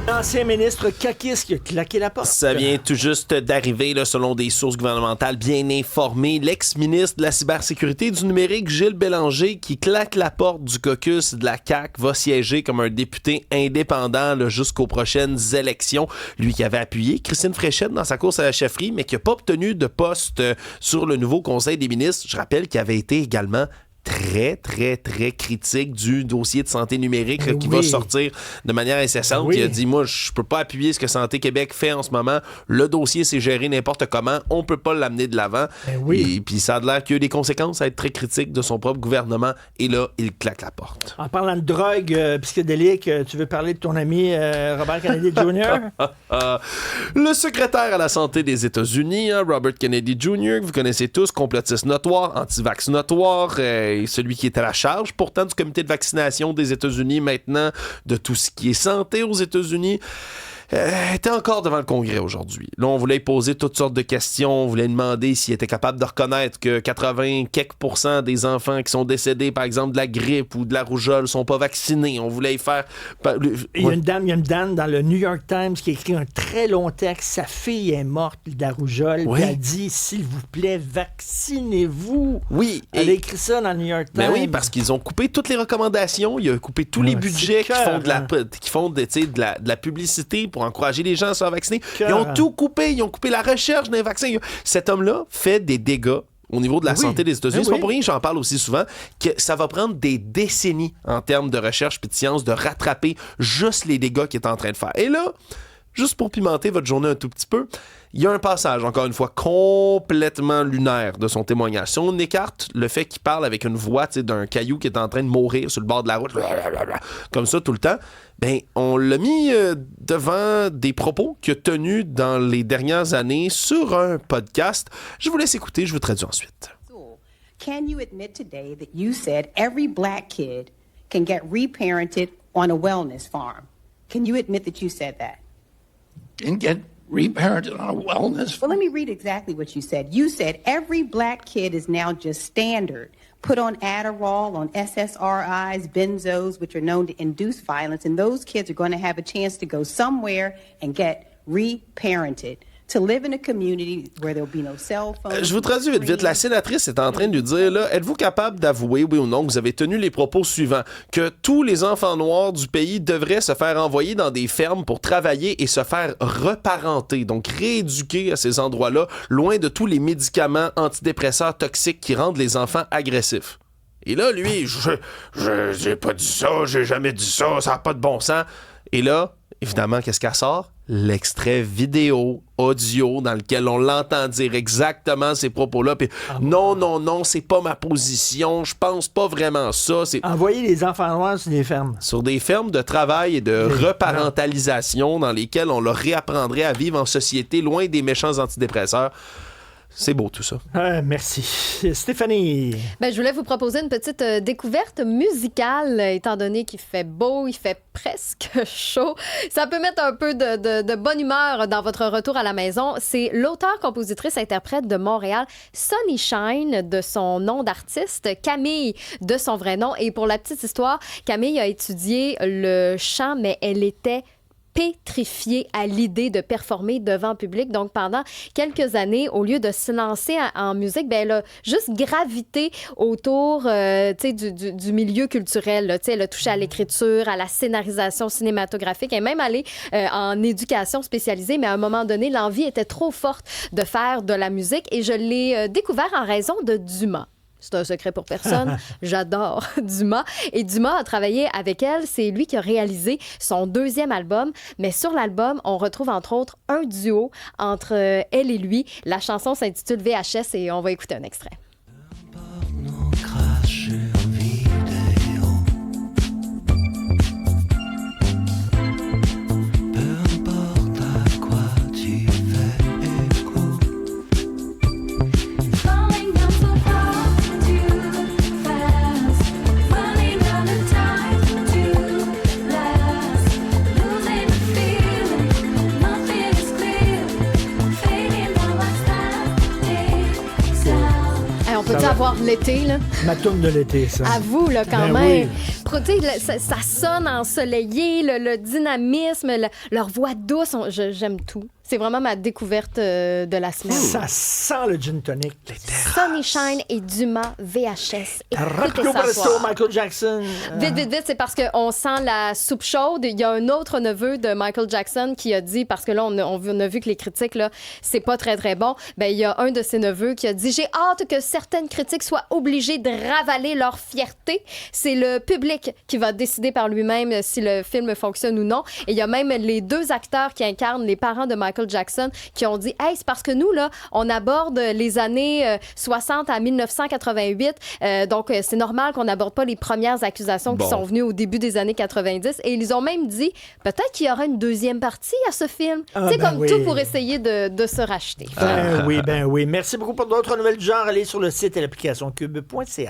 L'ancien ministre caquiste qui a claqué la porte. Ça vient tout juste d'arriver, là, selon des sources gouvernementales bien informées. L'ex-ministre de la cybersécurité et du numérique, Gilles Bélanger, qui claque la porte du caucus de la CAQ, va siéger comme un député indépendant là, jusqu'aux prochaines élections. Lui qui avait appuyé Christine Fréchette dans sa course à la chefferie, mais qui n'a pas obtenu de poste sur le nouveau Conseil des ministres. Je rappelle qu'il avait été également très, très, très critique du dossier de santé numérique là, qui va sortir de manière incessante. Il a dit, moi, je peux pas appuyer ce que Santé Québec fait en ce moment. Le dossier s'est géré n'importe comment. On peut pas l'amener de l'avant. Et puis ça a l'air qu'il y a eu des conséquences à être très critique de son propre gouvernement. Et là, il claque la porte. En parlant de drogue psychédélique, tu veux parler de ton ami Robert Kennedy Jr.? Le secrétaire à la santé des États-Unis, Robert Kennedy Jr., que vous connaissez tous, complotiste notoire, anti-vax notoire, celui qui est à la charge pourtant du comité de vaccination des États-Unis maintenant, de tout ce qui est santé aux États-Unis, était encore devant le Congrès aujourd'hui. Là, on voulait lui poser toutes sortes de questions. On voulait demander s'il était capable de reconnaître que 80 quelques % des enfants qui sont décédés, par exemple, de la grippe ou de la rougeole, sont pas vaccinés. On voulait y faire... Il y a une dame dans le New York Times qui a écrit un très long texte. Sa fille est morte de la rougeole. Elle a dit, s'il vous plaît, vaccinez-vous. Oui. Elle a écrit ça dans le New York Times. Ben oui, parce qu'ils ont coupé toutes les recommandations. Ils ont coupé tous les budgets qui font de la publicité pour encourager les gens à se faire vacciner. Ils ont tout coupé. Ils ont coupé la recherche d'un vaccin. Cet homme-là fait des dégâts au niveau de la santé des États-Unis. C'est pas pour rien que j'en parle aussi souvent, que ça va prendre des décennies en termes de recherche et de science de rattraper juste les dégâts qu'il est en train de faire. Et là, juste pour pimenter votre journée un tout petit peu, il y a un passage, encore une fois, complètement lunaire de son témoignage. Si on écarte le fait qu'il parle avec une voix d'un caillou qui est en train de mourir sur le bord de la route, comme ça tout le temps, ben, on l'a mis devant des propos qu'il a tenus dans les dernières années sur un podcast. Je vous laisse écouter, je vous traduis ensuite. Can you admit today that you said every black kid can get reparented on a wellness farm? Can you admit that you said that? And get reparented on a wellness. Well, let me read exactly what you said. You said every black kid is now just standard. Put on Adderall, on SSRIs, benzos, which are known to induce violence, and those kids are going to have a chance to go somewhere and get reparented. To live in a community where there'll be no cell phones. Je vous traduis vite. La sénatrice est en train de lui dire, là, êtes-vous capable d'avouer, oui ou non, que vous avez tenu les propos suivants, que tous les enfants noirs du pays devraient se faire envoyer dans des fermes pour travailler et se faire reparenter, donc rééduquer à ces endroits-là, loin de tous les médicaments antidépresseurs toxiques qui rendent les enfants agressifs. Et là, lui, j'ai pas dit ça, j'ai jamais dit ça, ça n'a pas de bon sens. Et là, évidemment, qu'est-ce qu'elle sort? L'extrait vidéo, audio, dans lequel on l'entend dire exactement ces propos-là. Puis non, c'est pas ma position, je pense pas vraiment ça. C'est envoyer les enfants noirs sur des fermes. Sur des fermes de travail et de reparentalisation dans lesquelles on leur réapprendrait à vivre en société, loin des méchants antidépresseurs. C'est beau tout ça. Merci. Stéphanie. Je voulais vous proposer une petite découverte musicale, étant donné qu'il fait beau, il fait presque chaud. Ça peut mettre un peu de bonne humeur dans votre retour à la maison. C'est l'auteur-compositrice-interprète de Montréal, Sunny Shine, de son nom d'artiste, Camille, de son vrai nom. Et pour la petite histoire, Camille a étudié le chant, mais elle était pétrifiée à l'idée de performer devant le public. Donc, pendant quelques années, au lieu de se lancer en musique, elle a juste gravité autour du milieu culturel. Là. Elle a touché à l'écriture, à la scénarisation cinématographique et même allé en éducation spécialisée. Mais à un moment donné, l'envie était trop forte de faire de la musique et je l'ai découvert en raison de Dumas. C'est un secret pour personne. J'adore Dumas. Et Dumas a travaillé avec elle. C'est lui qui a réalisé son deuxième album. Mais sur l'album, on retrouve entre autres un duo entre elle et lui. La chanson s'intitule VHS et on va écouter un extrait. On peut avoir l'été, là? Ma tourne de l'été, ça. À vous, là, quand même. Oui. ça sonne ensoleillé, le dynamisme, leur voix douce, j'aime tout. C'est vraiment ma découverte de la semaine. Ça sent le gin tonic. Sonny Shine et Dumas VHS. Écoutez Rapio ça Presto, soir. Michael Jackson. Vite, c'est parce qu'on sent la soupe chaude. Il y a un autre neveu de Michael Jackson qui a dit, parce que là, on a vu que les critiques, là, c'est pas très, très bon. Ben, il y a un de ses neveux qui a dit « J'ai hâte que certaines critiques soient obligées de ravaler leur fierté. C'est le public qui va décider par lui-même si le film fonctionne ou non. » Et il y a même les 2 acteurs qui incarnent les parents de Michael Jackson qui ont dit « Hey, c'est parce que nous, là, on aborde les années 60 à 1988. Donc, c'est normal qu'on n'aborde pas les premières accusations qui sont venues au début des années 90. » Et ils ont même dit « Peut-être qu'il y aura une deuxième partie à ce film. » C'est comme tout pour essayer de se racheter. Ben oui. Merci beaucoup pour d'autres nouvelles du genre. Allez sur le site et l'application cube.ca.